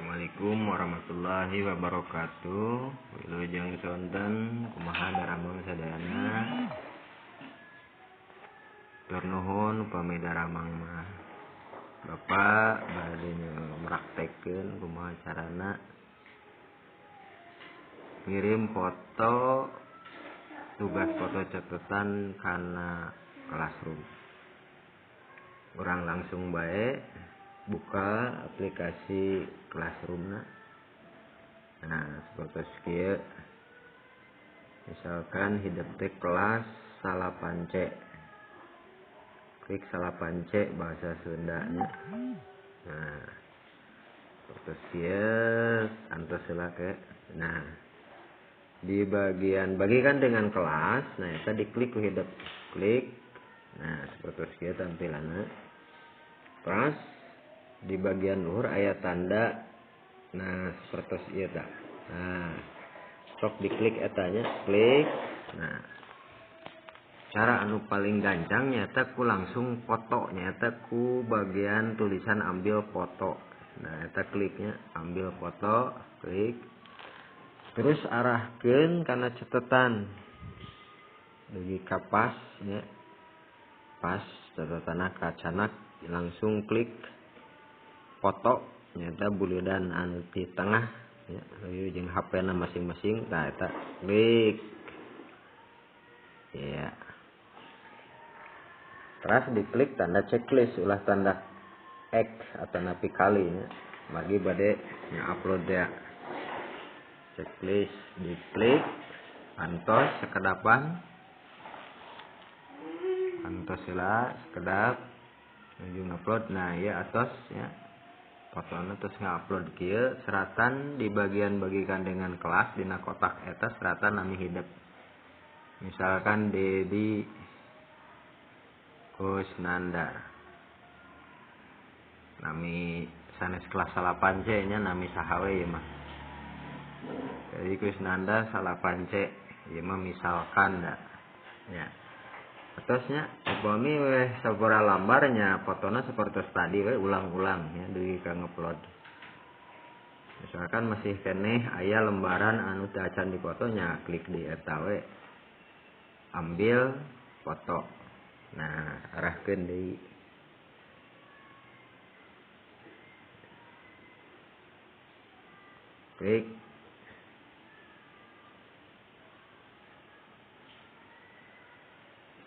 Assalamualaikum warahmatullahi wabarakatuh. Wilujeng sonten kumaha daramang sadayana. Tur nuhun upami daramang mah Bapak bade meraktekeun kumaha carana ngirim foto tugas foto catatan kana Classroom. Urang langsung bae buka aplikasi Classroom. Nah, seperti kieu. Misalkan hidup teh kelas salapance. Klik salapance bahasa Sundanya. Nah, seperti kieu antos heula ke. Nah, di bagian bagikan dengan kelas, nah eta diklik ku hidup. Klik. Nah, seperti kieu tampilanna. Kelas di bagian luhur aya tanda nah seperti ieu tah. Nah, sok diklik etanya, klik. Nah, cara anu paling gancang nyata ku langsung foto, nyata ku bagian tulisan ambil foto. Nah, eta kliknya ambil foto, klik. Terus arahkeun kana catatan. Dugi ka pas nya. Pas catatanna kacanak langsung klik foto nyata buledan anu di tengah ya jeung HP-na masing-masing. Nah eta klik ya. Terus diklik tanda checklist ulah tanda X atau napi kali nya. Magi bade nya-upload ya. Checklist diklik antos sekedapan. Antos heula sekedap menuju ngupload. Nah ya atos ya. Fotona terus ngupload kieu seratan di bagian bagikan dengan kelas dina kotak eta seratan nami hidup. Misalkan Dedi Kusnandar. Nami sanes kelas 8C nya nami saha we ieu mah. Jadi Kusnandar 8C ieu mah misalkan da. Ya. Atasnya upami weh sabaraha lambarnya fotona seperti tadi we ulang-ulang ya dugi ka ngupload. Misalkan masih keneh aya lembaran anu teu acan difotonya, klik di eta we. Ambil foto. Nah, arahkeun deui. Klik.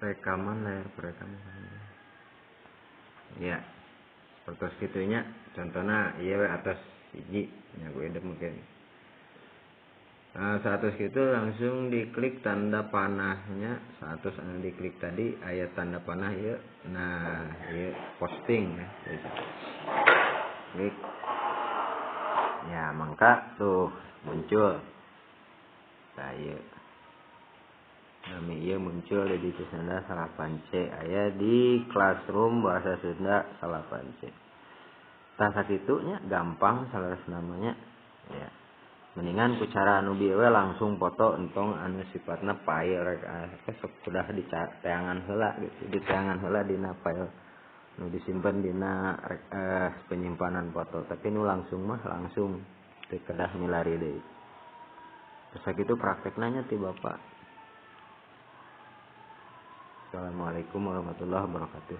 Rekaman layar perekaman. Ya. Seperti kitunya contohna ieu atas hiji nya gue udah mungkin. Nah, 100 gitu langsung diklik tanda panahnya. 100 anu diklik tadi aya tanda panah ieu. Nah, ieu posting ya. Klik. Ya, mangka tuh muncul. Nah, ieu. Nami ieu muncul di Kusnandar 8C aya di Classroom bahasa Sunda 8C. Tah sakitunya gampang salaras namanya ya. Mendingan ku cara anu bieu langsung foto entong anu sifatna file rek sok sudah ditayangan heula gitu. Ditayangan heula dina file nu disimpen dina penyimpanan foto. Tapi nu langsung mah langsung teu kedah milari deui. Terus sakitu praktekna nya ti Bapak. Assalamualaikum warahmatullahi wabarakatuh.